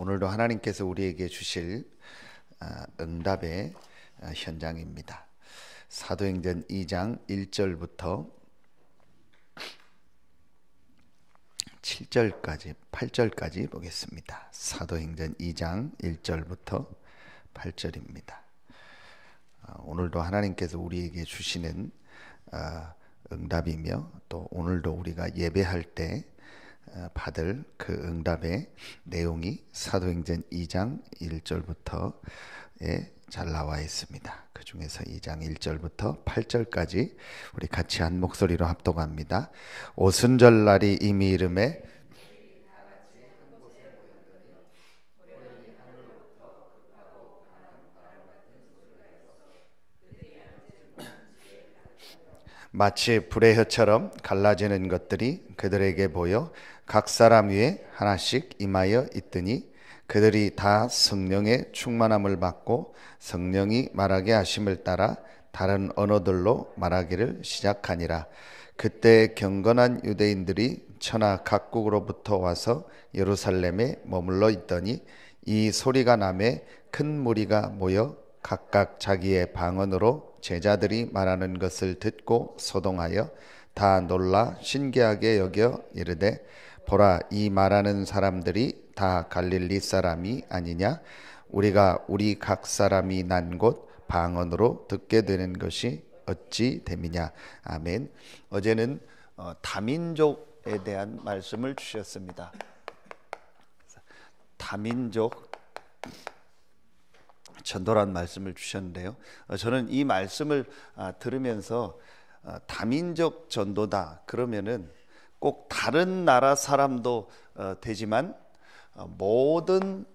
오늘도 하나님께서 우리에게 주실 응답의 현장입니다. 사도행전 2장 1절부터 7절까지 8절까지 보겠습니다. 사도행전 2장 1절부터 8절입니다. 오늘도 하나님께서 우리에게 주시는 응답이며 또 오늘도 우리가 예배할 때 받을 그 응답의 내용이 사도행전 2장 1절부터에 잘 나와 있습니다. 그 중에서 2장 1절부터 8절까지 우리 같이 한 목소리로 합독합니다. 오순절날이 이미 이름에 마치 불의 혀처럼 갈라지는 것들이 그들에게 보여 각 사람 위에 하나씩 임하여 있더니 그들이 다 성령의 충만함을 받고 성령이 말하게 하심을 따라 다른 언어들로 말하기를 시작하니라. 그때 경건한 유대인들이 천하 각국으로부터 와서 예루살렘에 머물러 있더니 이 소리가 나매 큰 무리가 모여 각각 자기의 방언으로 제자들이 말하는 것을 듣고 소동하여 다 놀라 신기하게 여겨 이르되 보라, 이 말하는 사람들이 다 갈릴리 사람이 아니냐? 우리가 우리 각 사람이 난 곳 방언으로 듣게 되는 것이 어찌 됨이냐? 아멘. 어제는 다민족에 대한 말씀을 주셨습니다. 다민족 전도란 말씀을 주셨는데요. 저는 이 말씀을 들으면서 다민족 전도다 그러면은 꼭 다른 나라 사람도 되지만 모든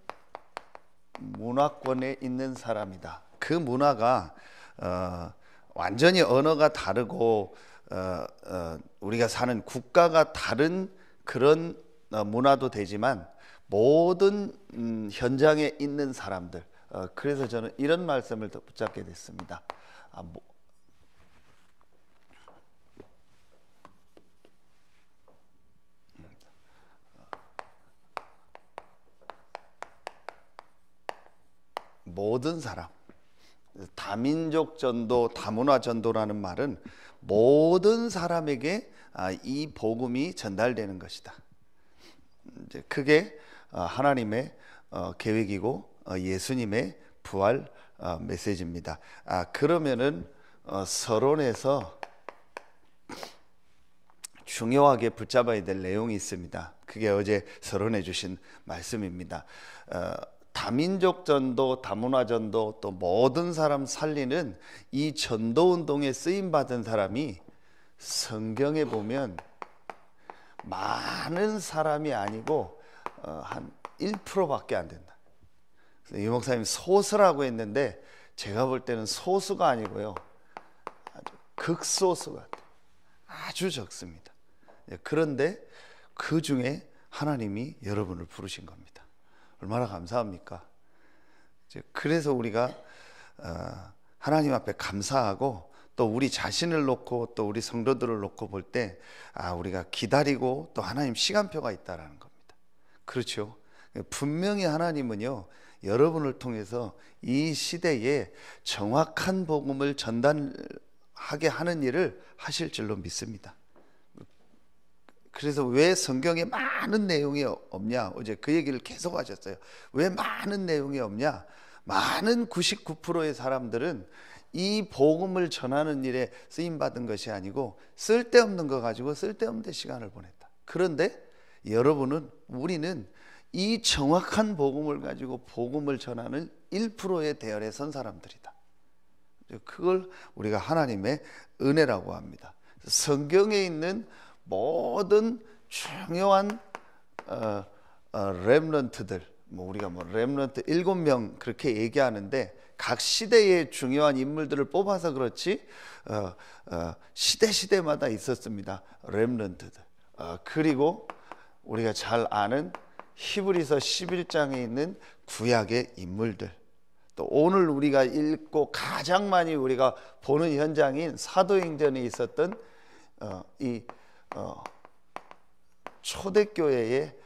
문화권에 있는 사람이다. 그 문화가 완전히 언어가 다르고 우리가 사는 국가가 다른 그런 문화도 되지만 모든 현장에 있는 사람들. 그래서 저는 이런 말씀을 더 붙잡게 됐습니다. 모든 사람, 다민족 전도, 다문화 전도라는 말은 모든 사람에게 이 복음이 전달되는 것이다. 이제 그게 하나님의 계획이고 예수님의 부활 메시지입니다. 그러면은 서론에서 중요하게 붙잡아야 될 내용이 있습니다. 그게 어제 서론해 주신 말씀입니다. 다민족 전도, 다문화 전도, 또 모든 사람 살리는 이 전도 운동에 쓰임 받은 사람이 성경에 보면 많은 사람이 아니고 한 1%밖에 안 된다. 이 목사님 소수라고 했는데 제가 볼 때는 소수가 아니고요, 아주 극소수 같아요. 아주 적습니다. 그런데 그 중에 하나님이 여러분을 부르신 겁니다. 얼마나 감사합니까? 그래서 우리가 하나님 앞에 감사하고 또 우리 자신을 놓고 또 우리 성도들을 놓고 볼 때 우리가 기다리고 또 하나님 시간표가 있다라는 겁니다. 그렇죠? 분명히 하나님은요, 여러분을 통해서 이 시대에 정확한 복음을 전달하게 하는 일을 하실 줄로 믿습니다. 그래서 왜 성경에 많은 내용이 없냐? 어제 그 얘기를 계속 하셨어요. 왜 많은 내용이 없냐? 많은 99%의 사람들은 이 복음을 전하는 일에 쓰임받은 것이 아니고 쓸데없는 거 가지고 쓸데없는 데 시간을 보냈다. 그런데 여러분은, 우리는 이 정확한 복음을 가지고 복음을 전하는 1%의 대열에 선 사람들이다. 그걸 우리가 하나님의 은혜라고 합니다. 성경에 있는 모든 중요한 렘넌트들, 우리가 렘넌트 7명 그렇게 얘기하는데 각 시대의 중요한 인물들을 뽑아서 그렇지 시대마다 있었습니다. 렘넌트들. 그리고 우리가 잘 아는 히브리서 11장에 있는 구약의 인물들, 또 오늘 우리가 읽고 가장 많이 우리가 보는 현장인 사도행전에 있었던 이 초대교회의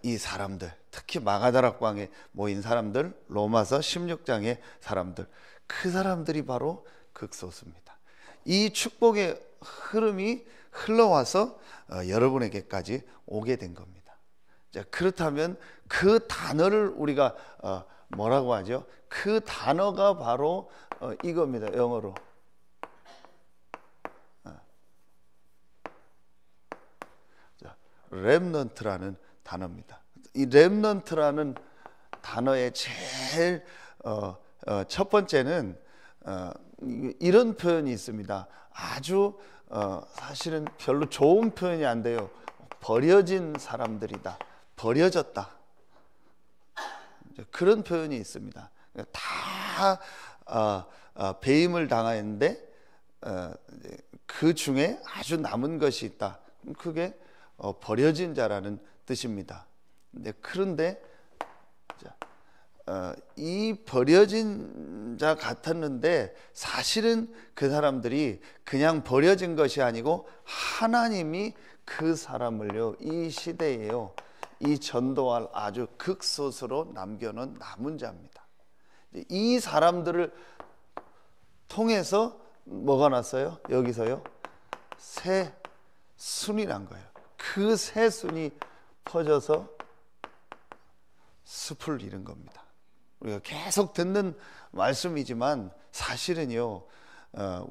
이 사람들, 특히 마가다락방에 모인 사람들, 로마서 16장의 사람들, 그 사람들이 바로 극소수입니다. 이 축복의 흐름이 흘러와서 여러분에게까지 오게 된 겁니다. 자, 그렇다면 그 단어를 우리가 뭐라고 하죠? 그 단어가 바로 이겁니다. 영어로 렘넌트라는 단어입니다. 이 렘넌트라는 단어의 제일 첫 번째는 이런 표현이 있습니다. 아주 사실은 별로 좋은 표현이 안 돼요. 버려진 사람들이다. 버려졌다. 그런 표현이 있습니다. 다 배임을 당하였는데 그 중에 아주 남은 것이 있다. 그게 버려진 자라는 뜻입니다. 그런데 이 버려진 자 같았는데 사실은 그 사람들이 그냥 버려진 것이 아니고 하나님이 그 사람을요, 이 시대에요, 이 전도할 아주 극소수로 남겨놓은 남은 자입니다. 이 사람들을 통해서 뭐가 났어요? 여기서요, 새 순이 난 거예요. 그 새 순이 퍼져서 숲을 이룬 겁니다. 우리가 계속 듣는 말씀이지만 사실은요,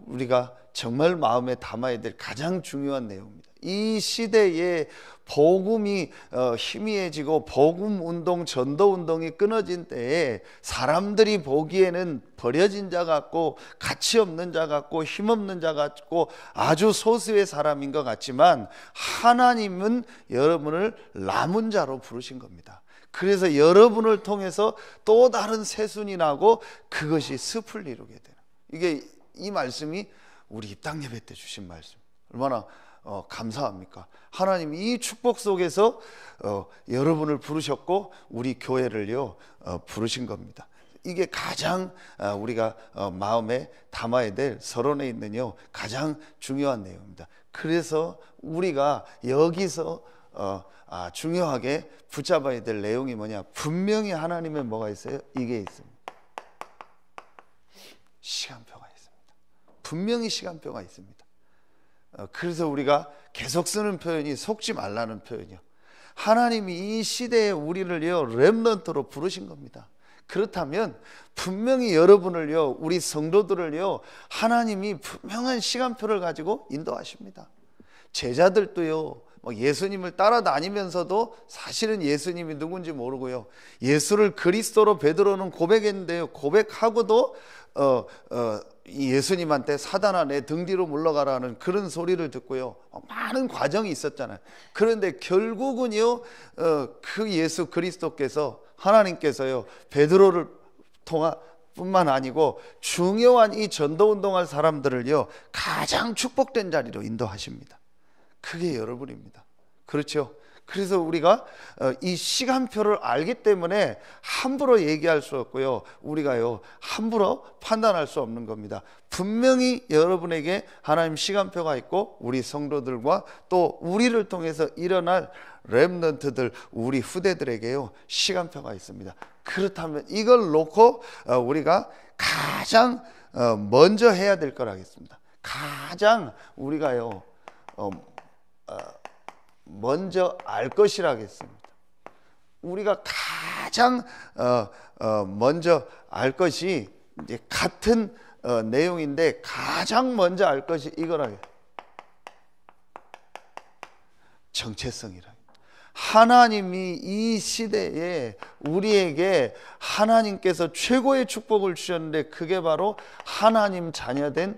우리가 정말 마음에 담아야 될 가장 중요한 내용입니다. 이 시대에 복음이 희미해지고 복음 운동, 전도 운동이 끊어진 때에 사람들이 보기에는 버려진 자 같고 가치 없는 자 같고 힘없는 자 같고 아주 소수의 사람인 것 같지만 하나님은 여러분을 남은 자로 부르신 겁니다. 그래서 여러분을 통해서 또 다른 새순이 나고 그것이 숲을 이루게 되는, 이게 이 말씀이 우리 입당 예배 때 주신 말씀, 얼마나 감사합니까? 하나님이 이 축복 속에서 여러분을 부르셨고 우리 교회를요 부르신 겁니다. 이게 가장 우리가 마음에 담아야 될 서론에 있는요 가장 중요한 내용입니다. 그래서 우리가 여기서 중요하게 붙잡아야 될 내용이 뭐냐? 분명히 하나님의 뭐가 있어요? 이게 있습니다. 시간표가 있습니다. 분명히 시간표가 있습니다. 그래서 우리가 계속 쓰는 표현이 속지 말라는 표현이요. 하나님이 이 시대에 우리를요 렘넌트로 부르신 겁니다. 그렇다면 분명히 여러분을요, 우리 성도들을요, 하나님이 분명한 시간표를 가지고 인도하십니다. 제자들도요, 예수님을 따라다니면서도 사실은 예수님이 누군지 모르고요, 예수를 그리스도로 베드로는 고백했는데요, 고백하고도 예수님한테 사단아 내 등 뒤로 물러가라는 그런 소리를 듣고요, 많은 과정이 있었잖아요. 그런데 결국은요, 그 예수 그리스도께서, 하나님께서요, 베드로를 통한 뿐만 아니고 중요한 이 전도 운동할 사람들을요 가장 축복된 자리로 인도하십니다. 그게 여러분입니다. 그렇죠? 그래서 우리가 이 시간표를 알기 때문에 함부로 얘기할 수 없고요, 우리가요 함부로 판단할 수 없는 겁니다. 분명히 여러분에게 하나님 시간표가 있고 우리 성도들과 또 우리를 통해서 일어날 렘넌트들, 우리 후대들에게요 시간표가 있습니다. 그렇다면 이걸 놓고 우리가 가장 먼저 해야 될 거라겠습니다. 가장 우리가요 먼저 알 것이라겠습니다. 우리가 가장 먼저 알 것이 이제 같은 내용인데 가장 먼저 알 것이 이거라. 정체성이라. 하나님이 이 시대에 우리에게 하나님께서 최고의 축복을 주셨는데 그게 바로 하나님 자녀된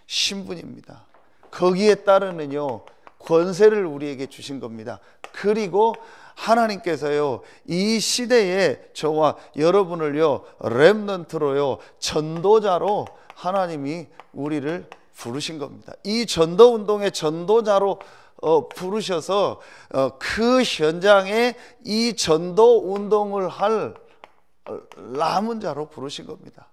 신분입니다. 거기에 따르는요 권세를 우리에게 주신 겁니다. 그리고 하나님께서요 이 시대에 저와 여러분을요 렘넌트로요 전도자로 하나님이 우리를 부르신 겁니다. 이 전도 운동의 전도자로 부르셔서 그 현장에 이 전도 운동을 할 남은 자로 부르신 겁니다.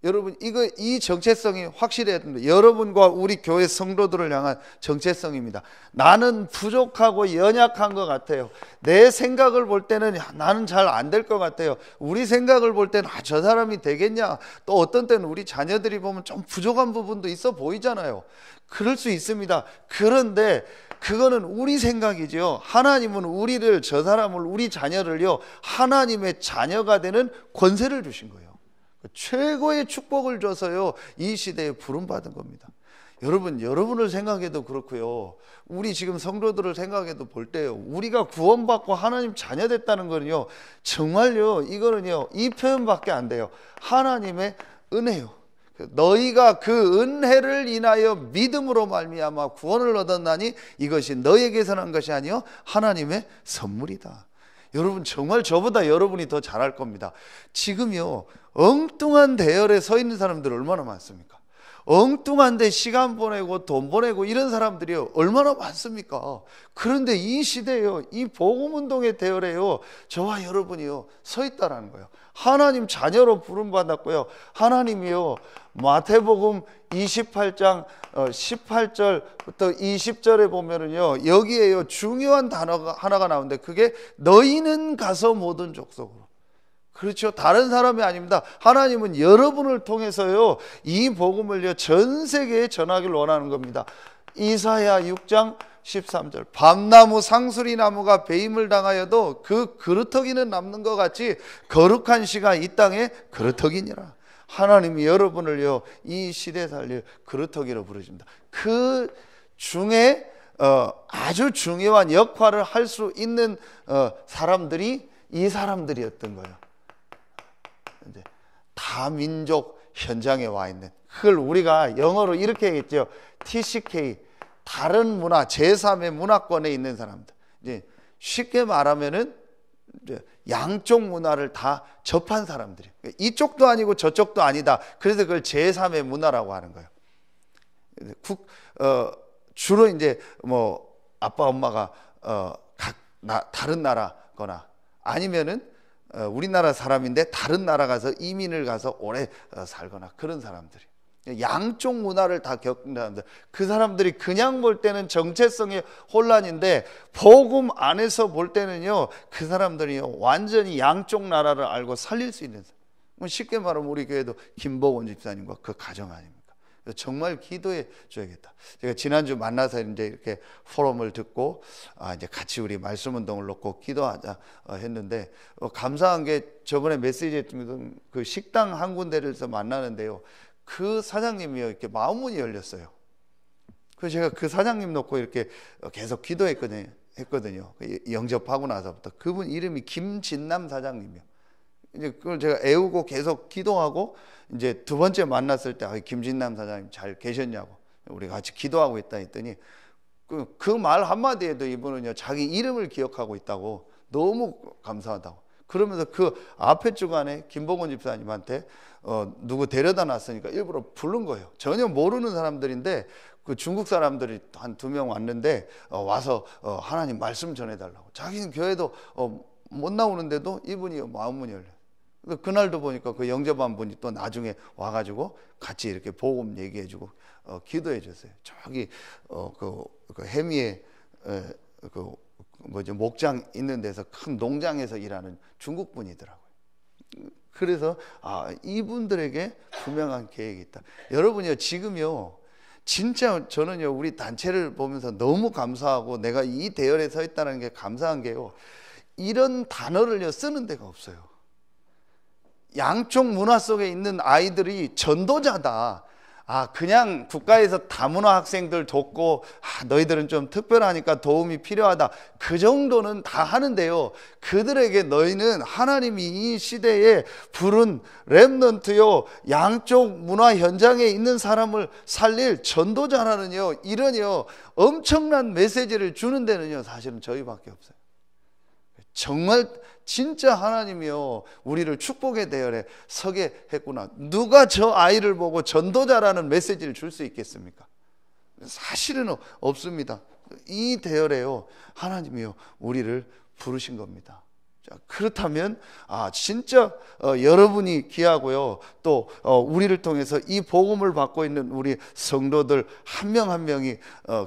여러분 이 정체성이 확실해야 됩니다. 여러분과 우리 교회 성도들을 향한 정체성입니다. 나는 부족하고 연약한 것 같아요. 내 생각을 볼 때는 나는 잘 안 될 것 같아요. 우리 생각을 볼 때는 저 사람이 되겠냐. 또 어떤 때는 우리 자녀들이 보면 좀 부족한 부분도 있어 보이잖아요. 그럴 수 있습니다. 그런데 그거는 우리 생각이죠. 하나님은 우리를, 저 사람을, 우리 자녀를요, 하나님의 자녀가 되는 권세를 주신 거예요. 최고의 축복을 줘서요, 이 시대에 부름받은 겁니다. 여러분을 생각해도 그렇고요, 우리 지금 성도들을 생각해도 볼 때요, 우리가 구원받고 하나님 자녀 됐다는 거는요, 정말요, 이거는요, 이 표현밖에 안 돼요. 하나님의 은혜요. 너희가 그 은혜를 인하여 믿음으로 말미암아 구원을 얻었나니 이것이 너희에게서 난 것이 아니요 하나님의 선물이다. 여러분, 정말 저보다 여러분이 더 잘할 겁니다. 지금요, 엉뚱한 대열에 서 있는 사람들 얼마나 많습니까? 엉뚱한 데 시간 보내고 돈 보내고 이런 사람들이 얼마나 많습니까? 그런데 이 시대요, 이 복음운동의 대열에요, 저와 여러분이요 서 있다라는 거예요. 하나님 자녀로 부름받았고요, 하나님이요, 마태복음 28장 18절부터 20절에 보면은요, 여기에요 중요한 단어가 하나가 나오는데, 그게 너희는 가서 모든 족속으로. 그렇죠. 다른 사람이 아닙니다. 하나님은 여러분을 통해서요, 이 복음을요, 전 세계에 전하기를 원하는 겁니다. 이사야 6장 13절. 밤나무 상수리 나무가 배임을 당하여도 그 그루터기는 남는 것 같이 거룩한 씨가 이 땅에 그루터기니라. 하나님이 여러분을요, 이 시대 살릴 그루터기로 부르십니다. 그 중에 아주 중요한 역할을 할 수 있는 사람들이 이 사람들이었던 거예요. 이제 다민족 현장에 와 있는, 그걸 우리가 영어로 이렇게 얘기했죠. TCK, 다른 문화, 제3의 문화권에 있는 사람들. 이제 쉽게 말하면은 이제 양쪽 문화를 다 접한 사람들이, 이쪽도 아니고 저쪽도 아니다. 그래서 그걸 제3의 문화라고 하는 거예요. 주로 이제 뭐 아빠 엄마가 다른 나라거나 아니면은 우리나라 사람인데 다른 나라 가서 이민을 가서 오래 살거나 그런 사람들이, 양쪽 문화를 다 겪는 사람들. 그 사람들이 그냥 볼 때는 정체성의 혼란인데 복음 안에서 볼 때는요, 그 사람들이요 완전히 양쪽 나라를 알고 살릴 수 있는 사람. 쉽게 말하면 우리 교회도 김복원 집사님과 그 가정 아닙니까? 정말 기도해 줘야겠다. 제가 지난주 만나서 이제 이렇게 포럼을 듣고 이제 같이 우리 말씀 운동을 놓고 기도하자 했는데, 감사한 게 저번에 메시지에 그 식당 한 군데에서 만나는데요, 그 사장님이요, 이렇게 마음문이 열렸어요. 그래서 제가 그 사장님 놓고 이렇게 계속 기도했거든요. 영접하고 나서부터. 그분 이름이 김진남 사장님이요. 이제 그걸 제가 애우고 계속 기도하고, 이제 두 번째 만났을 때 김진남 사장님 잘 계셨냐고, 우리 같이 기도하고 있다 했더니 그 말 한마디에도 이분은요, 자기 이름을 기억하고 있다고, 너무 감사하다고. 그러면서 그 앞에 주간에 김봉원 집사님한테 누구 데려다 놨으니까 일부러 부른 거예요. 전혀 모르는 사람들인데 그 중국 사람들이 한 2명 왔는데 와서 하나님 말씀 전해달라고. 자기는 교회도 못 나오는데도 이분이 마음문이 열려요. 그날도 보니까 그 영접한 분이 또 나중에 와가지고 같이 이렇게 복음 얘기해주고 기도해 줬어요. 저기 그 해미에 목장 있는 데서 큰 농장에서 일하는 중국 분이더라고요. 그래서 이분들에게 분명한 계획이 있다. 여러분이요, 지금요, 진짜 저는요, 우리 단체를 보면서 너무 감사하고, 내가 이 대열에 서 있다는 게 감사한 게요, 이런 단어를요 쓰는 데가 없어요. 양쪽 문화 속에 있는 아이들이 전도자다. 그냥 국가에서 다문화 학생들 돕고 너희들은 좀 특별하니까 도움이 필요하다, 그 정도는 다 하는데요, 그들에게 너희는 하나님이 이 시대에 부른 렘넌트요, 양쪽 문화 현장에 있는 사람을 살릴 전도자라는요, 이런요 엄청난 메시지를 주는 데는요 사실은 저희밖에 없어요. 정말 진짜 하나님이요, 우리를 축복의 대열에 서게 했구나. 누가 저 아이를 보고 전도자라는 메시지를 줄 수 있겠습니까? 사실은 없습니다. 이 대열에요, 하나님이요, 우리를 부르신 겁니다. 자, 그렇다면 진짜 여러분이 귀하고요. 또 우리를 통해서 이 복음을 받고 있는 우리 성도들 한 명 한 명이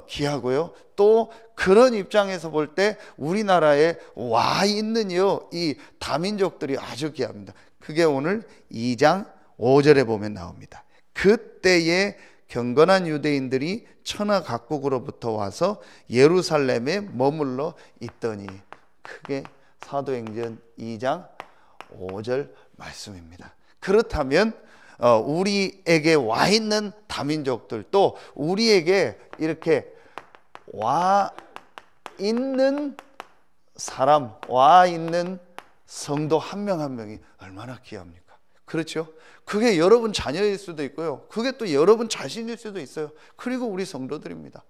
귀하고요. 또 그런 입장에서 볼 때 우리나라에 와 있는요 이 다민족들이 아주 귀합니다. 그게 오늘 2장 5절에 보면 나옵니다. 그때에 경건한 유대인들이 천하 각국으로부터 와서 예루살렘에 머물러 있더니, 그게 사도행전 2장 5절 말씀입니다. 그렇다면 우리에게 와 있는 다민족들, 또 우리에게 이렇게 와 있는 사람, 와 있는 성도 한 명 한 명이 얼마나 귀합니까? 그렇죠? 그게 여러분 자녀일 수도 있고요. 그게 또 여러분 자신일 수도 있어요. 그리고 우리 성도들입니다.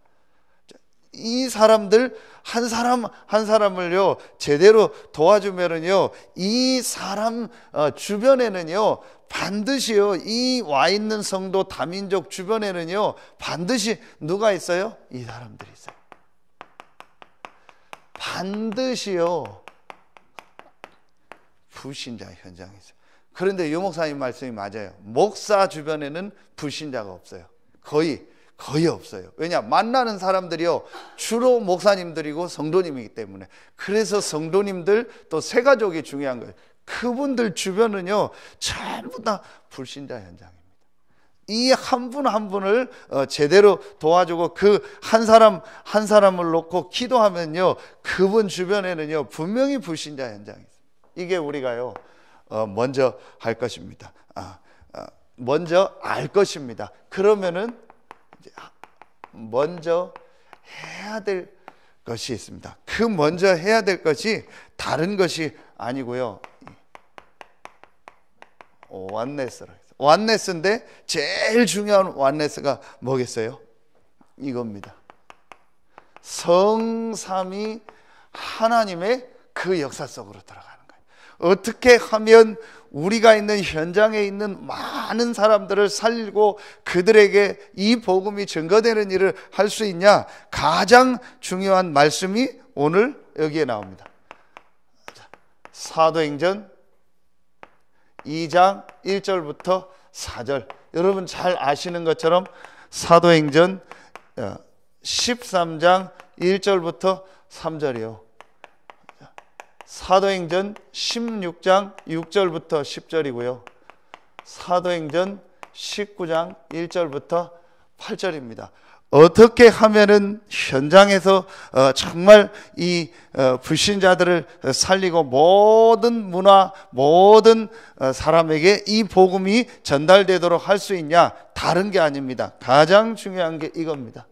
이 사람들 한 사람 한 사람을요 제대로 도와주면은요, 이 사람 주변에는요 반드시요 이 와 있는 성도 다민족 주변에는요 반드시 누가 있어요? 이 사람들이 있어요. 반드시요 불신자 현장이 있어요. 그런데 유 목사님 말씀이 맞아요. 목사 주변에는 불신자가 없어요. 거의 없어요. 왜냐? 만나는 사람들이요 주로 목사님들이고 성도님이기 때문에. 그래서 성도님들 또 새가족이 중요한 거예요. 그분들 주변은요 전부 다 불신자 현장입니다. 이 한 분 한 분을 제대로 도와주고 그 한 사람 한 사람을 놓고 기도하면요 그분 주변에는요 분명히 불신자 현장이 있어요. 이게 우리가요 먼저 할 것입니다. 먼저 알 것입니다. 그러면은 먼저 해야 될 것이 있습니다. 그 먼저 해야 될 것이 다른 것이 아니고요, 완네스인데 제일 중요한 완네스가 뭐겠어요? 이겁니다. 성삼위 하나님의 그 역사 속으로 들어가는 거예요. 어떻게 하면 우리가 있는 현장에 있는 많은 사람들을 살리고 그들에게 이 복음이 증거되는 일을 할 수 있냐? 가장 중요한 말씀이 오늘 여기에 나옵니다. 사도행전 2장 1절부터 4절. 여러분 잘 아시는 것처럼 사도행전 13장 1절부터 3절이요. 사도행전 16장 6절부터 10절이고요. 사도행전 19장 1절부터 8절입니다. 어떻게 하면은 현장에서 정말 이 불신자들을 살리고 모든 문화, 모든 사람에게 이 복음이 전달되도록 할 수 있냐? 다른 게 아닙니다. 가장 중요한 게 이겁니다.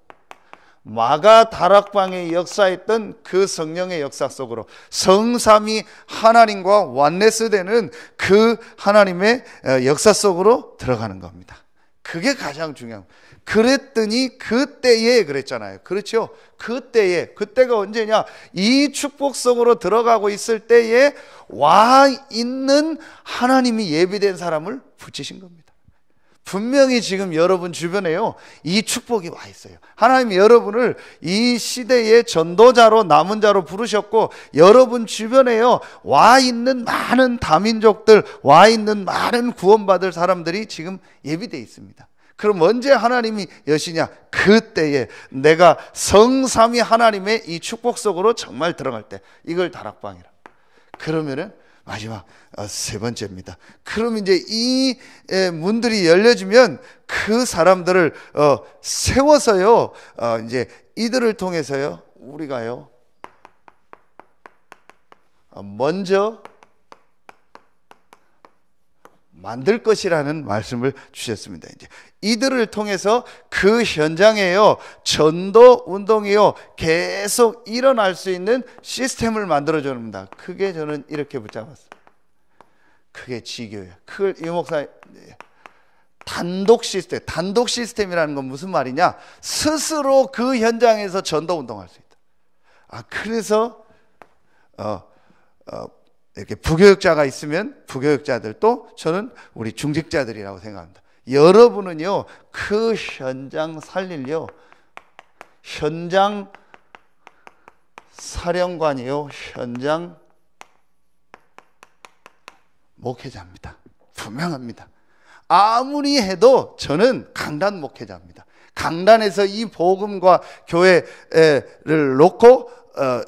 마가 다락방에 역사했던 그 성령의 역사 속으로 성삼위 하나님과 완네스 되는 그 하나님의 역사 속으로 들어가는 겁니다. 그게 가장 중요한 거예요. 그랬더니 그때에 그랬잖아요. 그렇죠? 그때가 언제냐? 이 축복 속으로 들어가고 있을 때에 와 있는 하나님이 예비된 사람을 붙이신 겁니다. 분명히 지금 여러분 주변에요 이 축복이 와 있어요. 하나님이 여러분을 이 시대의 전도자로 남은 자로 부르셨고, 여러분 주변에요 와 있는 많은 다민족들, 와 있는 많은 구원받을 사람들이 지금 예비되어 있습니다. 그럼 언제 하나님이 여시냐? 그때에 내가 성삼위 하나님의 이 축복 속으로 정말 들어갈 때. 이걸 다락방이라. 그러면은 마지막 세 번째입니다. 그럼 이제 이 문들이 열려지면 그 사람들을 세워서요 이제 이들을 통해서요 우리가요 먼저 만들 것이라는 말씀을 주셨습니다. 이제 이들을 통해서 그 현장에요 전도 운동이요 계속 일어날 수 있는 시스템을 만들어 줍니다. 그게 저는 이렇게 붙잡았어요. 그게 지교예요. 그걸 이 목사 단독 시스템이라는 건 무슨 말이냐? 스스로 그 현장에서 전도 운동할 수 있다. 그래서 이렇게 부교육자가 있으면 부교육자들도 저는 우리 중직자들이라고 생각합니다. 여러분은요 그 현장 살릴요 현장 사령관이요 현장 목회자입니다. 분명합니다. 아무리 해도 저는 강단 목회자입니다. 강단에서 이 복음과 교회를 놓고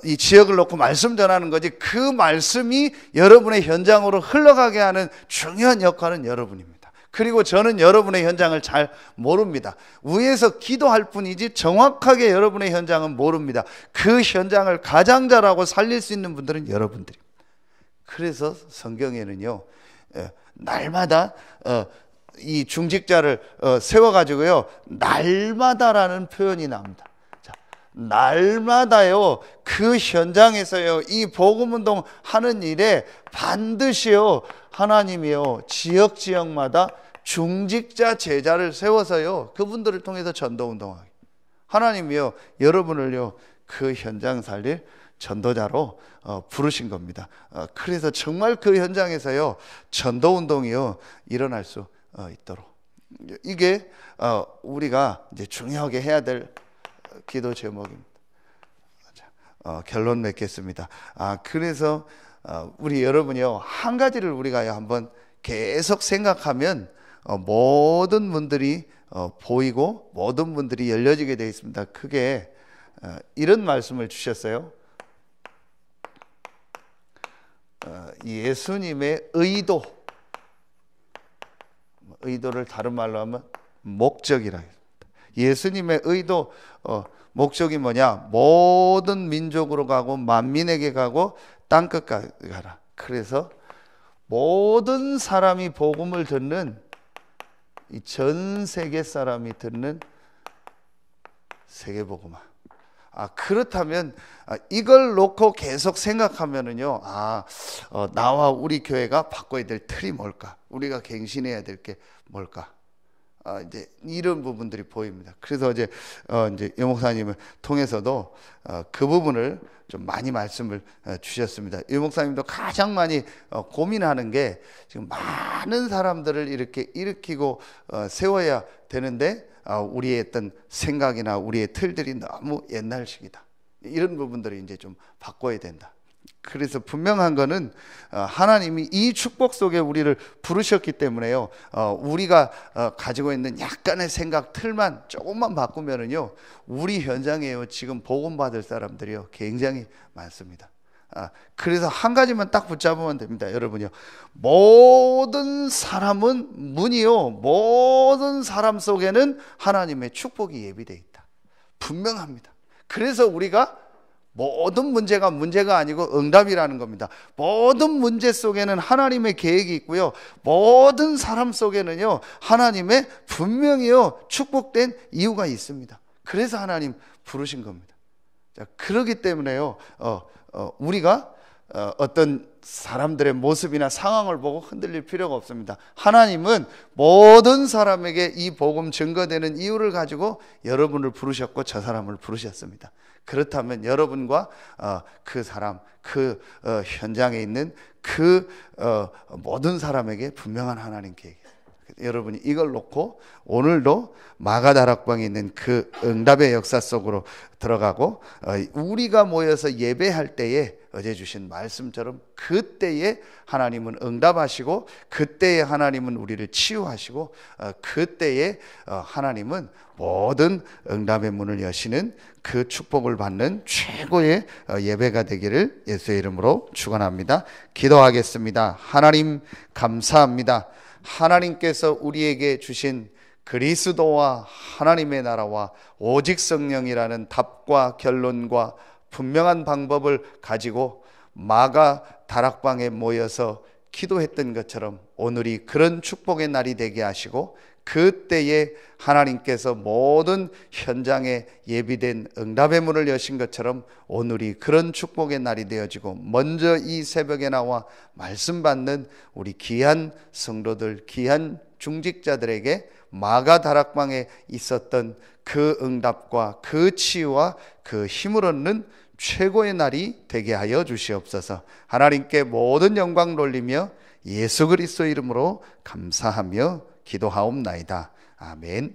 이 지역을 놓고 말씀 전하는 거지, 그 말씀이 여러분의 현장으로 흘러가게 하는 중요한 역할은 여러분입니다. 그리고 저는 여러분의 현장을 잘 모릅니다. 위에서 기도할 뿐이지 정확하게 여러분의 현장은 모릅니다. 그 현장을 가장 잘하고 살릴 수 있는 분들은 여러분들입니다. 그래서 성경에는요, 날마다 이 중직자를 세워가지고요, 날마다라는 표현이 나옵니다. 자, 날마다요, 그 현장에서요, 이 복음운동 하는 일에 반드시요, 하나님이요, 지역마다 중직자 제자를 세워서요, 그분들을 통해서 전도운동하게, 하나님이요, 여러분을요, 그 현장 살릴 전도자로 부르신 겁니다. 그래서 정말 그 현장에서요, 전도운동이요, 일어날 수 있도록, 이게 우리가 이제 중요하게 해야 될 기도 제목입니다. 자, 결론 맺겠습니다. 그래서 우리 여러분이요, 한 가지를 우리가 한번 계속 생각하면 모든 분들이 보이고 모든 분들이 열려지게 되어 있습니다. 그게 이런 말씀을 주셨어요. 예수님의 의도를 다른 말로 하면 목적이라 합니다. 예수님의 의도, 목적이 뭐냐? 모든 민족으로 가고 만민에게 가고 땅끝까지 가라. 그래서 모든 사람이 복음을 듣는, 이 전 세계 사람이 듣는 세계복음화. 그렇다면 이걸 놓고 계속 생각하면은요, 나와 우리 교회가 바꿔야 될 틀이 뭘까? 우리가 갱신해야 될 게 뭘까? 이제 이런 부분들이 보입니다. 그래서 이제 여 목사님을 통해서도 그 부분을 좀 많이 말씀을 주셨습니다. 여 목사님도 가장 많이 고민하는 게, 지금 많은 사람들을 이렇게 일으키고 세워야 되는데 우리의 어떤 생각이나 우리의 틀들이 너무 옛날식이다. 이런 부분들을 이제 좀 바꿔야 된다. 그래서 분명한 거는 하나님이 이 축복 속에 우리를 부르셨기 때문에요, 우리가 가지고 있는 약간의 생각 틀만 조금만 바꾸면은요, 우리 현장에요, 지금 복음 받을 사람들이요, 굉장히 많습니다. 그래서 한 가지만 딱 붙잡으면 됩니다. 여러분요, 모든 사람은 문이요, 모든 사람 속에는 하나님의 축복이 예비되어 있다. 분명합니다. 그래서 우리가 모든 문제가 아니고 응답이라는 겁니다. 모든 문제 속에는 하나님의 계획이 있고요, 모든 사람 속에는요, 하나님의 분명히요, 축복된 이유가 있습니다. 그래서 하나님 부르신 겁니다. 자, 그렇기 때문에요, 우리가 어떤 사람들의 모습이나 상황을 보고 흔들릴 필요가 없습니다. 하나님은 모든 사람에게 이 복음 증거되는 이유를 가지고 여러분을 부르셨고 저 사람을 부르셨습니다. 그렇다면 여러분과 그 사람, 그 현장에 있는 그 모든 사람에게 분명한 하나님 계획, 여러분이 이걸 놓고 오늘도 마가다락방에 있는 그 응답의 역사 속으로 들어가고, 우리가 모여서 예배할 때에 어제 주신 말씀처럼 그때에 하나님은 응답하시고, 그때에 하나님은 우리를 치유하시고, 그때에 하나님은 모든 응답의 문을 여시는 그 축복을 받는 최고의 예배가 되기를 예수의 이름으로 축원합니다. 기도하겠습니다. 하나님 감사합니다. 하나님께서 우리에게 주신 그리스도와 하나님의 나라와 오직 성령이라는 답과 결론과 분명한 방법을 가지고 마가 다락방에 모여서 기도했던 것처럼 오늘이 그런 축복의 날이 되게 하시고, 그때에 하나님께서 모든 현장에 예비된 응답의 문을 여신 것처럼 오늘이 그런 축복의 날이 되어지고, 먼저 이 새벽에 나와 말씀 받는 우리 귀한 성도들, 귀한 중직자들에게 마가 다락방에 있었던 그 응답과 그 치유와 그 힘을 얻는 최고의 날이 되게 하여 주시옵소서. 하나님께 모든 영광 돌리며 예수 그리스도 이름으로 감사하며 기도하옵나이다. 아멘.